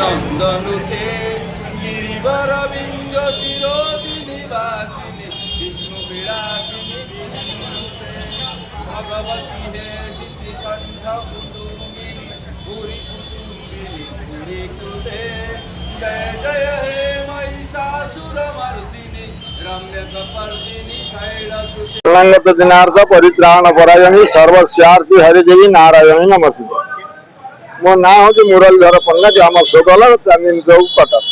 नंदनुते गिरिवर बिंद शिरोदिनी वासिनी विष्णु विलासिनी विष्णुते भगवती हे सिद्धि कंठ कुटुंबिनी पुरी कुटुंबिनी पुरी कृते जय जय हे महिषासुरमर्दिनी रम्यकपर्दिनी शैलसुते लंगत दिनार्थ परित्राण परायणी सर्वस्यार्थी हरिदेवी नारायणी नमस्ते। मो ना हूँ मुरलीधर पन्ना ग्राम सोगल चांदनी चौक कटक।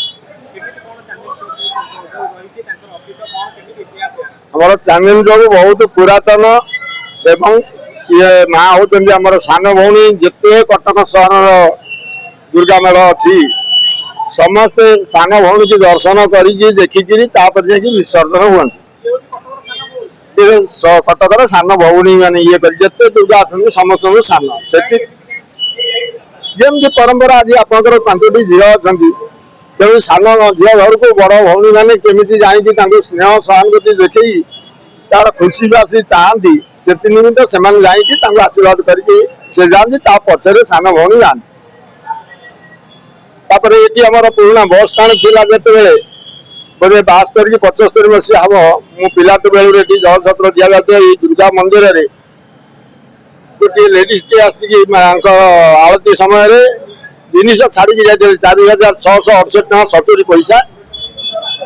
हमार चांदनी चौक बहुत पुरातन एवं ये माँ होती आम सान भौणी जिते कटक सहर दुर्गा मेढ़ अच्छी समस्ते सान भौणी की दर्शन करी देखिकी विसर्जन हुए कटकर सान भौणी मैंने ये जिते दुर्गा अच्छा समस्त सान से जमी परंपरा आज आप पांचटी झील अच्छा तेणु सान झील घर को बड़ भौणी मैंने केमी जाकि स्नेह सहानुभूति देखे तार खुशी बासी चाहती से निमित्त से आशीर्वाद करके जाती पचर सान भौणी जाती ये पुराना बस स्टाण थी जो बोधे 72 कि 75 मसीहा हम मु पिला बेलू जल छत्र दि जाता दुर्गा मंदिर में गोटे लेडीज टे आलती समय जिनिस छाड़ी जाते 4668 पैसा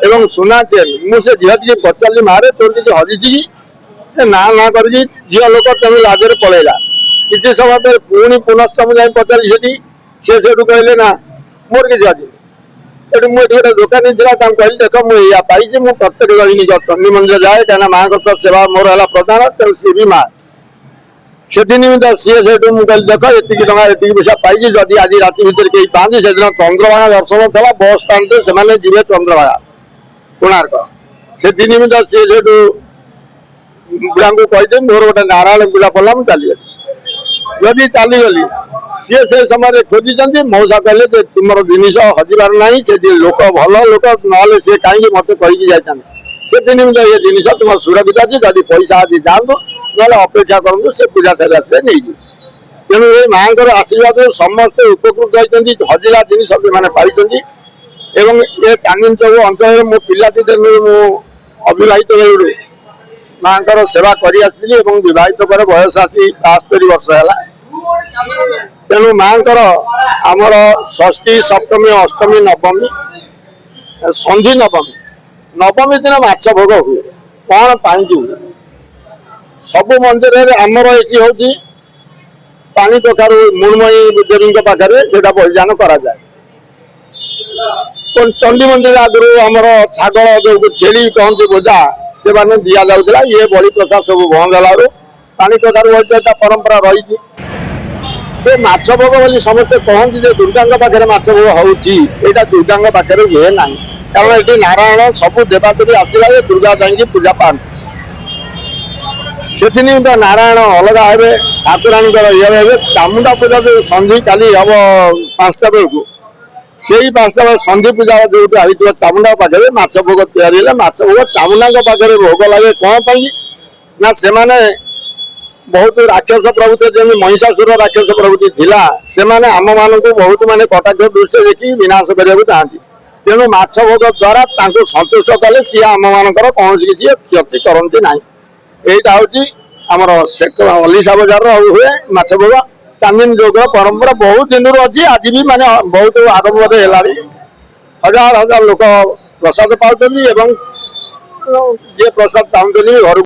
एवं सुना चेन मुझे झील टी पचारि मारे तोर किसी हजिची से ना ना कर झील लोक तेज लाजरे पलैला किसी समय पर पुणी पुनश्च मुझे पचारि से कहले ना मोर किसी अच्छी मुझे गोटे दुकानी था कहली देख मुझे पाई मुझे प्रत्येक दिन चंडी मंदिर जाए कहीं माँ को सेवा मोर है प्रधान तेल सी भी माँ से निमित्त सी से कहली देख ये पैसा पाई जदि आज राति भितर कहीं पाती से दिन चंद्रभागा दर्शन था बस स्टाण्ड से जी चंद्रभागा कोणार्क से निमित्त सी से बुढ़ा को कहीदे मोर गोटे नारायण पूजा पड़ा मुझे चलीगली जदि चलीगली सी से समय खोजी मौसा कहले तुम जिनिस हजबार ना से लोक भल लोक ना सी कहीं मत कहीकि जाता से निमित्त ये जिनिस तुम सुरक्षित अच्छी जदि पैसा आज जातु ना अपेक्षा करूँ से पूजा सारे आसवे नहीं तेणु ये माँ आशीर्वाद समस्ते उपकृत होती हजिला जिनिस पाई ये चांदनी चौक अंचल मो पिलाटी दिन अविवाहित बेलू माँ सेवा कर विवाहित पर बयस आसी 72 वर्ष है तेणु माँ आमर षष्ठी सप्तमी अष्टमी नवमी संधि नवमी दिन माछ भोग हुए कौन पाई हुए सब मंदिर आमर ये हूँ पानी कखारू मृणमयी देवी पाखे से बलिदान कराए चंडी मंदिर आगु आमर छागल जो छेली कहते बोझा से मैंने दि जाऊला ये बलि प्रथा सब बंद है पानी कखारू परंपरा रही माछ भोग बोली समस्ते कहते दुर्गा पाखे माछ भोग होता दुर्गा पाखे ये ना कारण ये नारायण सब देवादेवी आसला दुर्गा जाकि पूजा पाती से निमित्त नारायण अलग हे ठाकुराणी ये चामुंडा पूजा जो संधि काली हम 5टा बेलू से 5टा बेल संधि पूजा जो चामुंडा पाखे माछ भोग या माछ भोग चामुंडा पाखे भोग लगे कौन पाई ना से बहुत राक्षस प्रवृत्ति जमी महिषासुर राक्षस प्रवृत्ति थिला से आम मान बहुत माने कटाक्ष दृश्य देखिए विनाश करने चाहती तेणु माछ भोग द्वारा संतुष्ट कले सी आम मानकर कौन किसी क्षति करती ना यहाँ हूँ आमर अलीसा बजार हुए माछ भोग चांदनी चौक परंपरा बहुत दिन अच्छी आज भी माने बहुत आरंभ है हजार हजार लोक प्रसाद पाँच जी प्रसाद चाहते घर